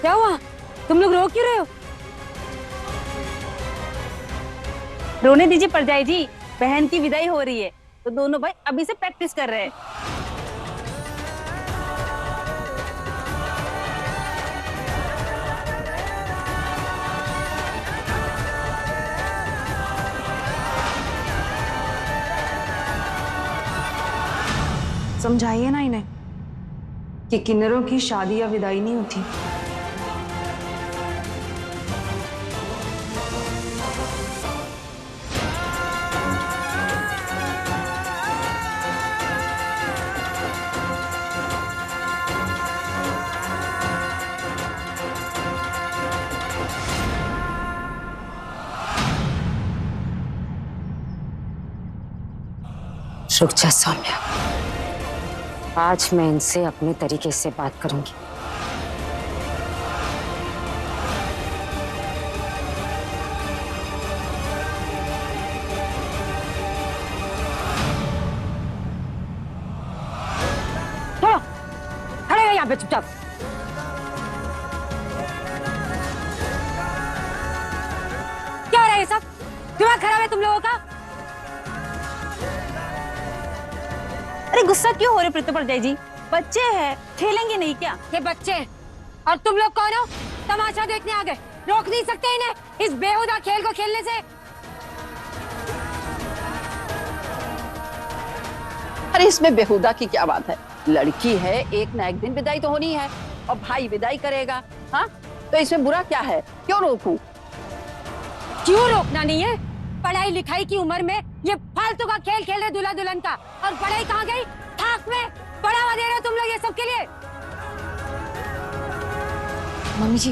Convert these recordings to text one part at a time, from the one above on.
क्या हुआ? तुम लोग रो क्यों रहे हो? रोने दीजिए परजाई जी, बहन की विदाई हो रही है तो दोनों भाई अभी से प्रैक्टिस कर रहे हैं। समझाइए ना इन्हें कि किन्नरों की शादी या विदाई नहीं होती। रुक जा सौम्या, आज मैं इनसे अपने तरीके से बात करूंगी। चलो, खड़े रहो यहाँ पे चुपचाप। क्या हो रहा है ये सब? दिमाग खराब है तुम लोगों का? अरे गुस्सा क्यों हो रहे प्रीतो परजाई जी? बच्चे हैं, खेलेंगे नहीं क्या? ये बच्चे और तुम लोग कौन हो? तमाशा देखने आ गए? रोक नहीं सकते इन्हें इस बेहुदा खेल को खेलने से? अरे इसमें बेहुदा की क्या बात है? लड़की है, एक ना एक दिन विदाई तो होनी है और भाई विदाई करेगा। हाँ, तो इसमें बुरा क्या है? क्यों रोकूं? क्यों रोकना नहीं है? पढ़ाई लिखाई की उम्र में ये फालतू का खेल खेल रहे दूल्हा दुल्हन का, और पढ़ाई कहाँ गई? थाक में बढ़ावा दे रहे हो तुम लोग ये सब के लिए। मम्मी जी,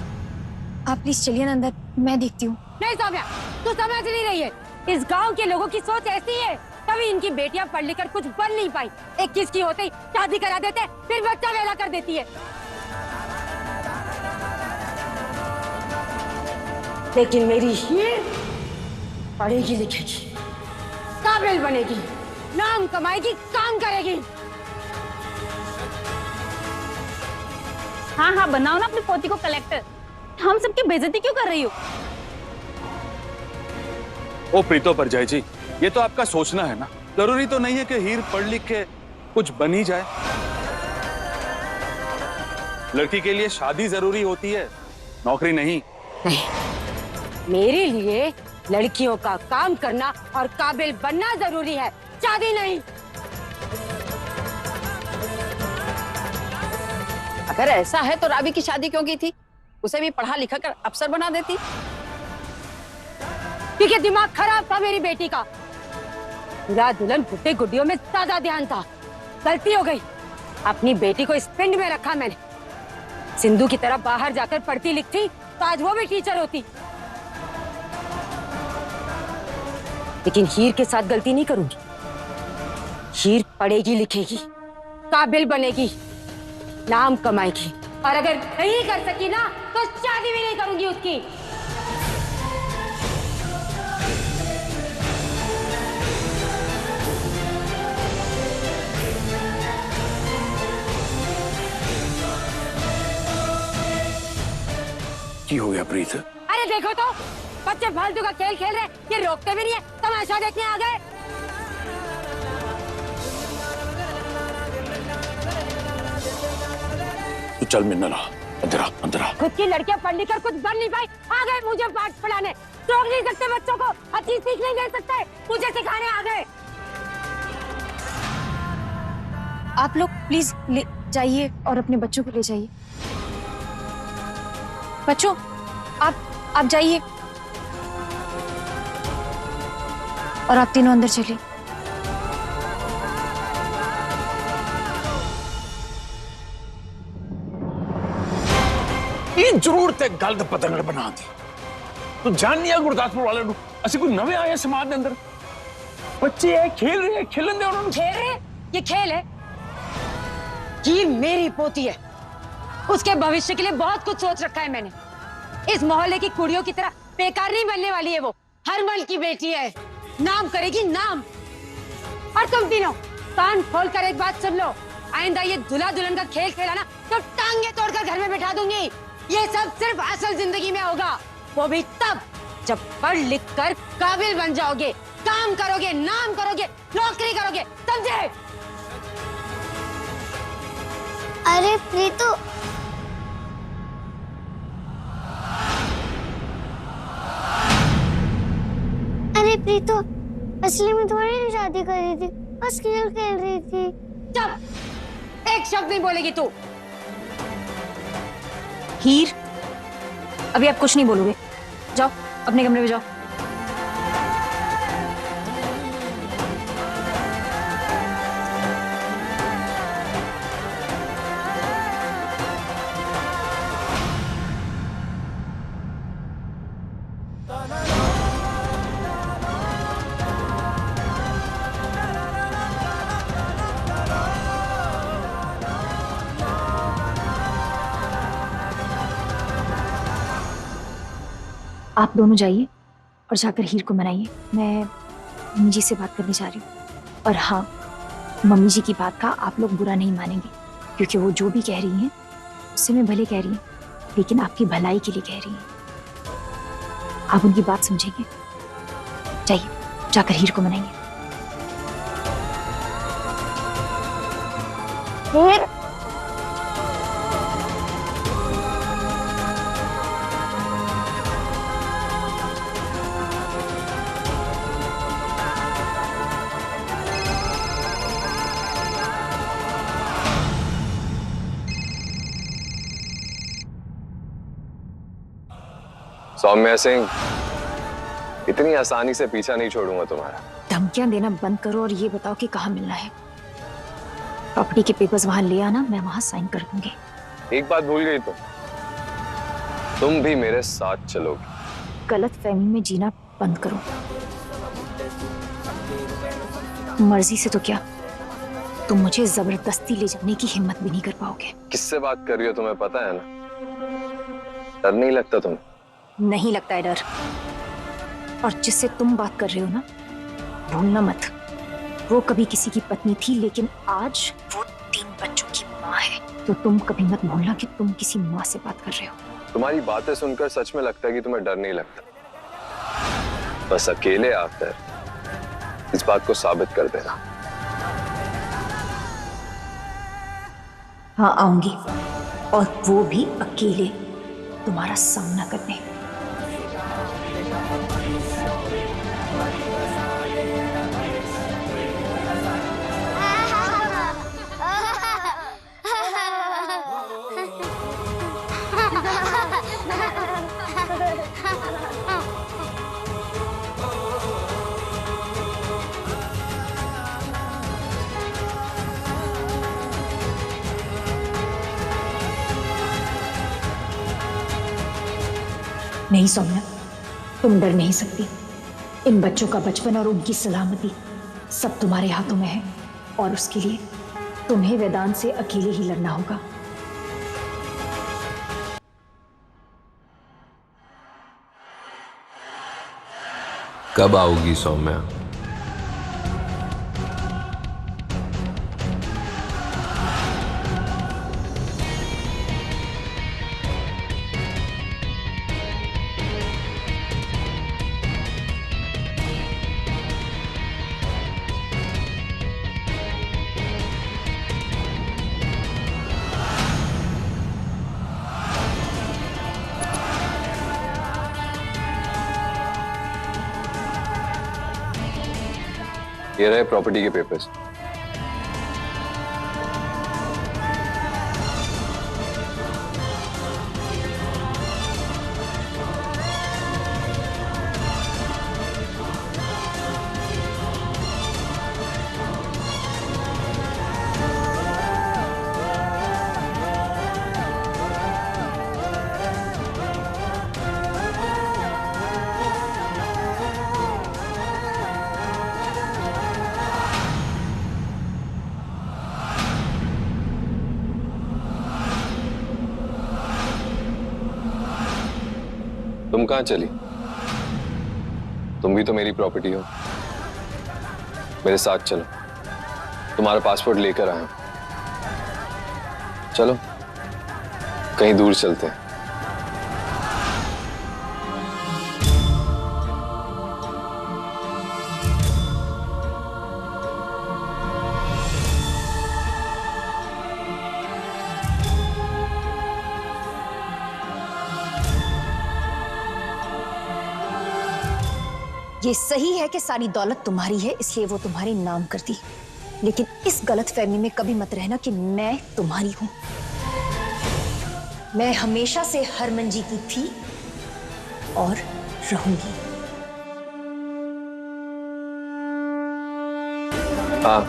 आप प्लीज चलिए ना अंदर, मैं देखती हूँ। नहीं सौम्या, तू समझ नहीं रही है। इस गांव के लोगों की सोच ऐसी है, तभी इनकी बेटियां पढ़ लिख कर कुछ बन नहीं पाई। 21 की होते ही शादी करा देते, फिर बच्चा वेला कर देती है। लेकिन मेरी हीर पढ़ेगी लिखेगी, काबिल बनेगी, नाम कमाएगी, काम करेगी। हाँ हाँ, बनाओ ना अपनी पोती को कलेक्टर। हम सबकी बेइज्जती क्यों कर रही हो? ओ प्रीतो परजाई जी, ये तो आपका सोचना है ना। जरूरी तो नहीं है कि हीर पढ़ लिख के कुछ बन ही जाए। लड़की के लिए शादी जरूरी होती है, नौकरी नहीं। नहीं, मेरे लिए लड़कियों का काम करना और काबिल बनना जरूरी है, शादी नहीं। अगर ऐसा है तो रावी की शादी क्यों की थी? उसे भी पढ़ा लिखा कर अफसर बना देती। क्योंकि दिमाग खराब था मेरी बेटी का। दूल्हा दुल्हन गुड्डे गुड्डियों में ज्यादा ध्यान था। गलती हो गई, अपनी बेटी को इस पिंड में रखा मैंने। सिंधु की तरह बाहर जाकर पढ़ती लिखती तो आज वो भी टीचर होती। लेकिन हीर के साथ गलती नहीं करूंगी। हीर पढ़ेगी लिखेगी, काबिल बनेगी, नाम कमाएगी, और अगर नहीं कर सकी ना तो शादी भी नहीं करूंगी उसकी। की हो गया प्रीत? अरे देखो तो, बच्चे फालतू का खेल खेल रहे, ये रोकते भी नहीं है, तमाशा देखने आ गए। तू चल मिन्ना, अंदर आ, अंदर आ। खुद की लड़कियां पढ़ लिख कर कुछ बन नहीं पाई, आ गए मुझे पाठ पढ़ाने। रोक नहीं सकते बच्चों को, अच्छी सीख नहीं दे सकते, मुझे सिखाने आ गए। आप लोग प्लीज ले जाइए और अपने बच्चों को ले जाइए। बच्चों, आप जाइए और आप तीनों अंदर चलिए। जरूर ते गल पतंगड़ बना दी। तू जाननी है गुरदासपुर वाले असि कोई नवे आए समाज के अंदर। बच्चे है, खेल रहे, खेलन दे उन्होंने। खेल रहे? ये खेल है? हीर मेरी पोती है, उसके भविष्य के लिए बहुत कुछ सोच रखा है मैंने। इस मोहल्ले की कुड़ियों की तरह बेकार नहीं बनने वाली है वो। हरमल की बेटी है, नाम करेगी नाम। और तुम तीनों कान खोल कर एक बात सुन लो, आइंदा ये दूल्हा दुल्हन का खेल खेला ना तो टांगे तोड़कर घर में बैठा दूंगी। ये सब सिर्फ असल जिंदगी में होगा, वो भी तब जब पढ़ लिख कर काबिल बन जाओगे, काम करोगे, नाम करोगे, नौकरी करोगे, समझे? अरे प्रीतु, अरे प्रीतु, असली में थोड़ी ना शादी कर रही थी, बस खेल खेल रही थी। चुप, एक शब्द नहीं बोलेगी तू। हीर, अभी आप कुछ नहीं बोलोगे, जाओ अपने कमरे में जाओ। आप दोनों जाइए और जाकर हीर को मनाइए। मैं मम्मी जी से बात करने जा रही हूँ। और हाँ, मम्मी जी की बात का आप लोग बुरा नहीं मानेंगे, क्योंकि वो जो भी कह रही हैं उससे मैं भले कह रही हूँ, लेकिन आपकी भलाई के लिए कह रही हैं। आप उनकी बात समझेंगे। जाइए, जाकर हीर को मनाइए। हीर, सौम्या सिंह, इतनी आसानी से पीछा नहीं छोड़ूंगा तुम्हारा। धमकियां देना बंद करो और ये बताओ कि कहाँ मिलना है। प्रॉपर्टी के पेपर्स वहां ले आना, मैं वहां साइन कर दूंगी। एक बात भूल गई तुम भी मेरे साथ चलोगी। गलत फहमी में जीना बंद करो। मर्जी से तो क्या, तुम मुझे जबरदस्ती ले जाने की हिम्मत भी नहीं कर पाओगे। किससे बात कर रही हो तुम्हें पता है ना? डर नहीं लगता तुम्हें? नहीं लगता है डर। और जिससे तुम बात कर रहे हो ना, भूलना मत, वो कभी किसी की पत्नी थी, लेकिन आज वो 3 बच्चों की माँ है। तो तुम कभी मत भूलना कि तुम किसी माँ से बात कर रहे हो। तुम्हारी बातें सुनकर सच में लगता है कि तुम्हें डर नहीं लगता। बस अकेले आकर इस बात को साबित कर देना। हाँ, आऊंगी, और वो भी अकेले तुम्हारा सामना करने। नहीं सौम्या, तुम डर नहीं सकती। इन बच्चों का बचपन और उनकी सलामती सब तुम्हारे हाथों में है, और उसके लिए तुम्हें वेदांत से अकेले ही लड़ना होगा। कब आओगी सौम्या? ये रहे प्रॉपर्टी के पेपर्स। तुम कहां चली? तुम भी तो मेरी प्रॉपर्टी हो। मेरे साथ चलो, तुम्हारा पासपोर्ट लेकर आया हूं। चलो कहीं दूर चलते हैं। ये सही है कि सारी दौलत तुम्हारी है, इसलिए वो तुम्हारे नाम कर दी, लेकिन इस गलतफहमी में कभी मत रहना कि मैं तुम्हारी हूं। मैं हमेशा से हरमन जी की थी और रहूंगी। हाँ,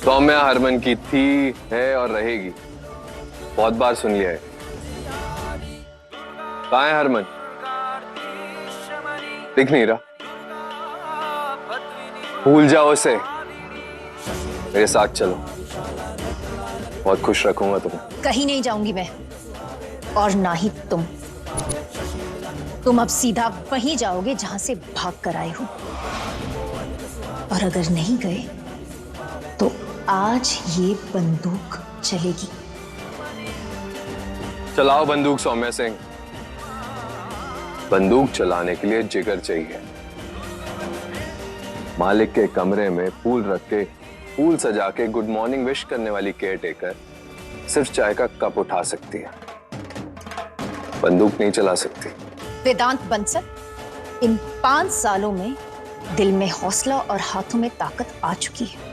सौम्या हरमन की थी, है और रहेगी। बहुत बार सुन लिया है। कहाँ है हरमन? दिख नहीं रहा। भूल जाओ उसे, मेरे साथ चलो, बहुत खुश रखूंगा तुम्हें। कहीं नहीं जाऊंगी मैं, और ना ही तुम। तुम अब सीधा वहीं जाओगे जहां से भाग कर आए हो, और अगर नहीं गए तो आज ये बंदूक चलेगी। चलाओ बंदूक सौम्या सिंह। बंदूक चलाने के लिए जिगर चाहिए। मालिक के कमरे में फूल रख के, फूल सजा के गुड मॉर्निंग विश करने वाली केयर टेकर सिर्फ चाय का कप उठा सकती है, बंदूक नहीं चला सकती। वेदांत बंसल, इन 5 सालों में दिल में हौसला और हाथों में ताकत आ चुकी है।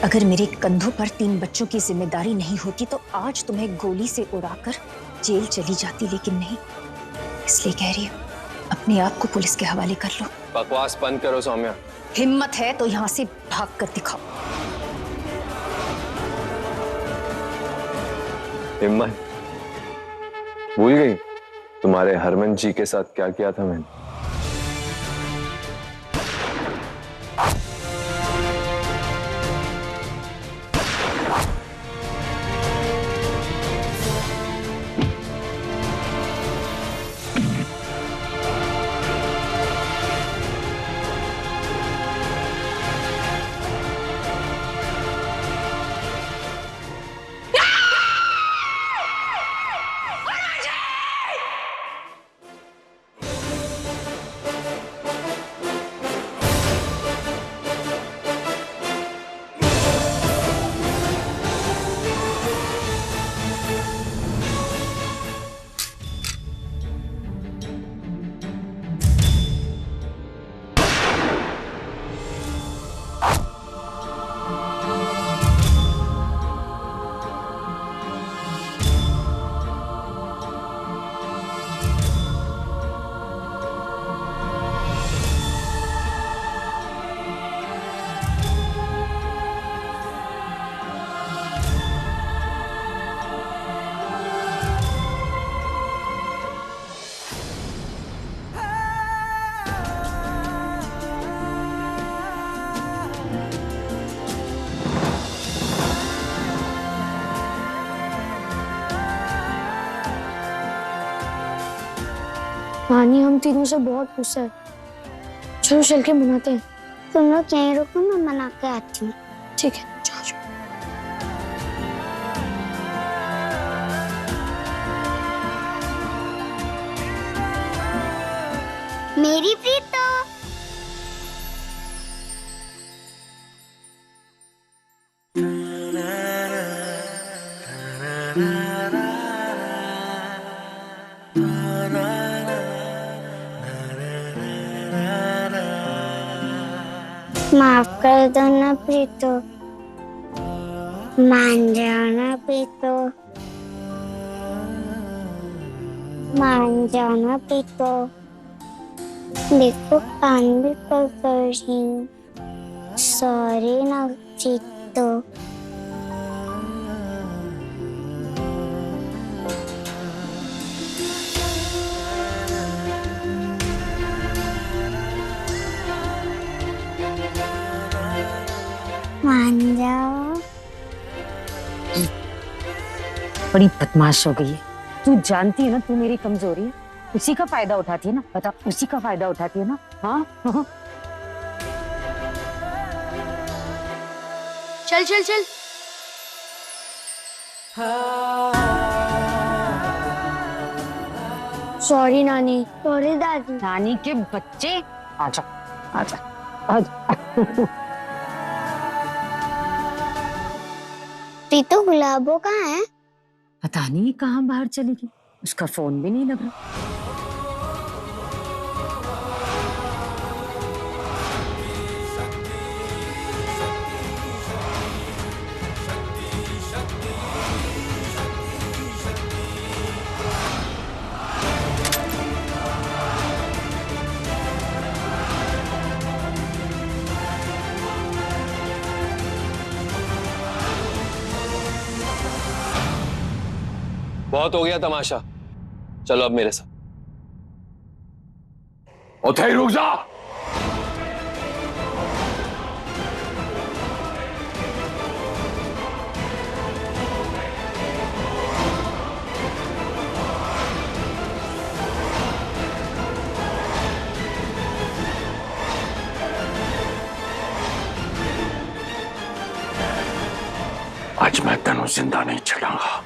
अगर मेरे कंधों पर 3 बच्चों की जिम्मेदारी नहीं होती तो आज तुम्हें गोली से उड़ाकर जेल चली जाती, लेकिन नहीं। इसलिए कह रही हूं, अपने आप को पुलिस के हवाले कर लो। बकवास बंद करो सौम्या। हिम्मत है तो यहां से भाग कर दिखाओ। हिम्मत? भूल गई तुम्हारे हरमन जी के साथ क्या किया था मैंने? नानी, हम तीनों से बहुत गुस्सा है। चलो चल के मनाते हैं। तुम लोग यहीं रुको, मैं मना के आती हूँ। ठीक है, जाओ जाओ। मेरी प्रीतो। माफ कर दो ना प्रीतो, मान जाओ ना प्रीतो, मान जाओ ना प्रीतो। देखो कान भी पकड़ रही हूँ। सॉरी ना प्रीतो। मान जाओ। बड़ी बदमाश हो गई है। तू जानती है ना तू मेरी कमजोरी है, उसी का फायदा उठाती है ना। बता, उसी का फायदा उठाती है ना। हाँ हाँ। चल चल चल। सॉरी नानी। सॉरी दादी। नानी के बच्चे, आजा आजा आजा। प्रीतो, गुलाबो कहाँ है? पता नहीं कहाँ बाहर चली गई, उसका फोन भी नहीं लग रहा। बहुत हो गया तमाशा, चलो अब मेरे साथ। उठे रुक जा। आज मैं तेनों जिंदा नहीं छड़ाऊंगा।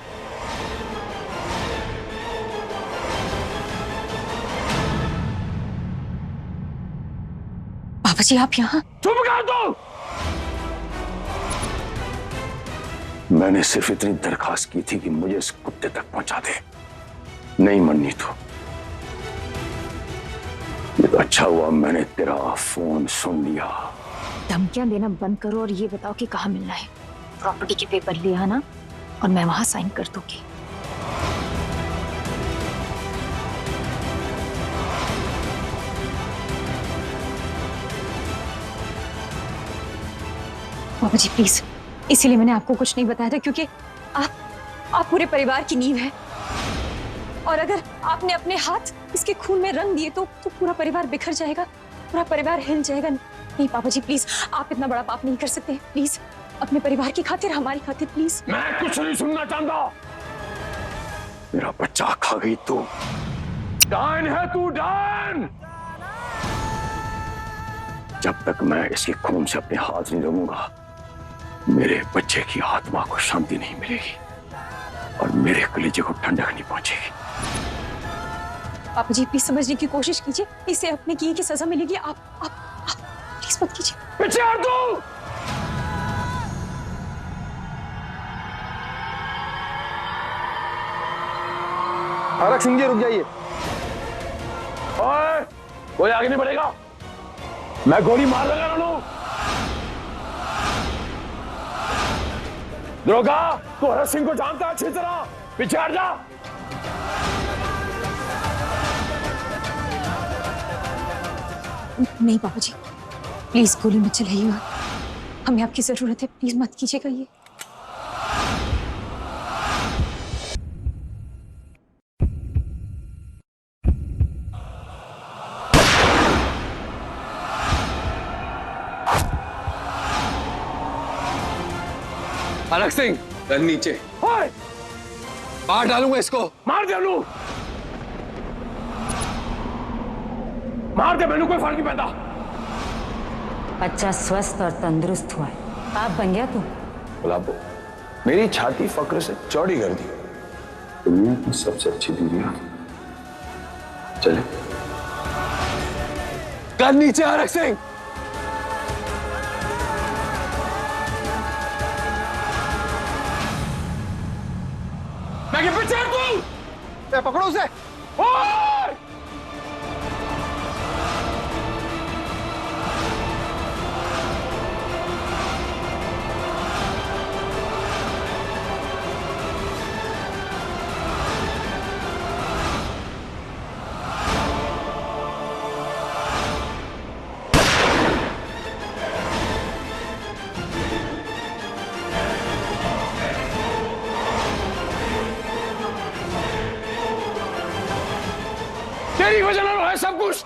पापा जी आप यहाँ? चुप कर दो। मैंने सिर्फ इतनी दरखास्त की थी कि मुझे इस कुत्ते तक पहुंचा दे, नहीं मननी तो ये तो अच्छा हुआ मैंने तेरा फोन सुन लिया। धमकियां देना बंद करो और ये बताओ कि कहाँ मिलना है। प्रॉपर्टी के पेपर ले आना और मैं वहां साइन कर दूंगी। पापा जी प्लीज, इसीलिए मैंने आपको कुछ नहीं बताया था क्योंकि आप पूरे परिवार की नींव है और अगर आपने अपने हाथ इसके खून में रंग दिए तो पूरा परिवार बिखर जाएगा, पूरा परिवार हिल जाएगा। नहीं पापा जी प्लीज, आप इतना बड़ा पाप नहीं कर सकते। प्लीज अपने परिवार की खातिर, हमारी खातिर प्लीज। मैं कुछ नहीं सुनना चाहता। मेरा बच्चा खा गई तू, डायन है तू, डायन। जब तक मैं इसके खून से अपने हाथ नहीं धोऊंगा मेरे बच्चे की आत्मा को शांति नहीं मिलेगी और मेरे कलेजे को ठंडक नहीं पहुंचेगी। पापा जी प्लीज समझने की कोशिश कीजिए, इसे अपने किए की सजा मिलेगी। आप प्लीज मत कीजिए। पीछे हट तू। आरक सिंह जी रुक जाइए। ओए, कोई आगे नहीं बढ़ेगा, मैं गोली मार लगा रानू। दरोगा, तू हरक सिंह को जानता है अच्छी तरह, पीछे हट जा। नहीं पापा जी प्लीज गोली मत चलाइए, हमें आपकी जरूरत है, प्लीज मत कीजिएगा ये। आरक सिंह गन नीचे। ओए, मार डालूंगा इसको। मार दे अनु, मार दे, मैंने कोई फर्क नहीं पैदा। बच्चा स्वस्थ और तंदुरुस्त हुआ है, पाप बन गया तू। गुलाबो, मेरी छाती फक्र से चौड़ी कर दी। दुनिया की सबसे अच्छी बीवी आ गई। चले गन नीचे। आरक सिंह मैं के पीछे हट तू। पकड़ो उसे। ओए! तेरी वजह से है सब कुछ।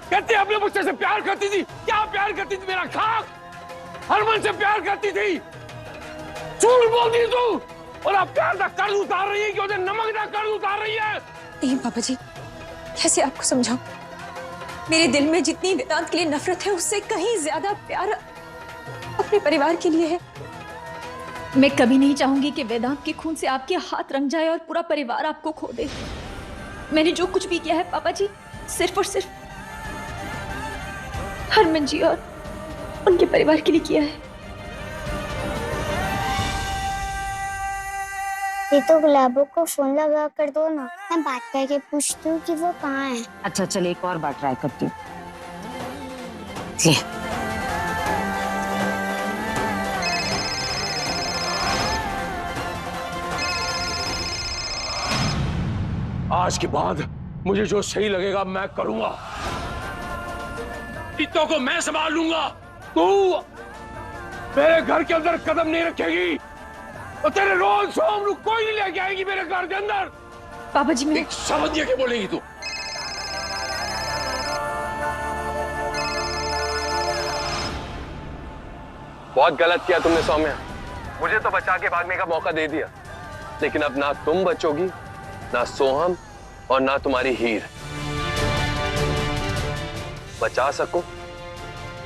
कहती अपने बच्चे से प्यार करती थी, क्या प्यार करती थी? मेरा खाक हरमन से प्यार करती थी। झूठ बोलती तू, और अब प्यार का कर्ज उतार रही है कि उसे नमक का कर्ज उतार रही है। नहीं पापा जी, कैसे आपको समझाऊं? मेरे दिल में जितनी वेदांत के लिए नफरत है उससे कहीं ज्यादा प्यार अपने परिवार के लिए है। मैं कभी नहीं चाहूंगी कि वेदांत के खून से आपके हाथ रंग जाए और पूरा परिवार आपको खो दे। मैंने जो कुछ भी किया है पापा जी, सिर्फ और सिर्फ हरमन जी और उनके परिवार के लिए किया है। ये तो गुलाबो को फोन लगा कर दो ना, मैं बात करके पूछती हूँ कि वो कहाँ है। अच्छा चल एक और बार ट्राई करती हूँ। ले। आज के बाद मुझे जो सही लगेगा मैं करूंगा। इतों को मैं संभाल लूंगा। तू मेरे घर के अंदर कदम नहीं रखेगी। और तेरे रोज सोम कोई नहीं लेके आएगी मेरे घर के अंदर। पापा जी मैं एक शब्द दिया के बोलेगी तू? बहुत गलत किया तुमने सौम्या, मुझे तो बचा के भागने का मौका दे दिया, लेकिन अब ना तुम बचोगी, ना सोहम और ना तुम्हारी हीर। बचा सको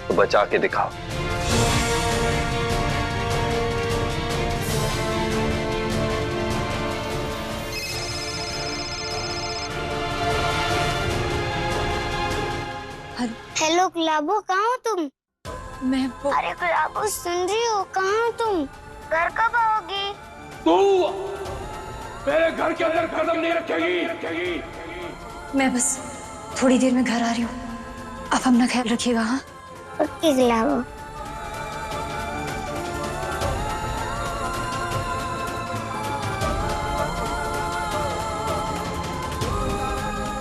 तो बचा के दिखाओ। हेलो गुलाबो, कहाँ हो तुम? मैं वो अरे गुलाबो सुन रही हो? कहाँ हो तुम? घर कब आओगी? तू मेरे घर के अंदर कदम नहीं रखेगी। मैं बस थोड़ी देर में घर आ रही हूँ। आप अपना ख्याल रखिएगा। हाँ ओके गुलाबो।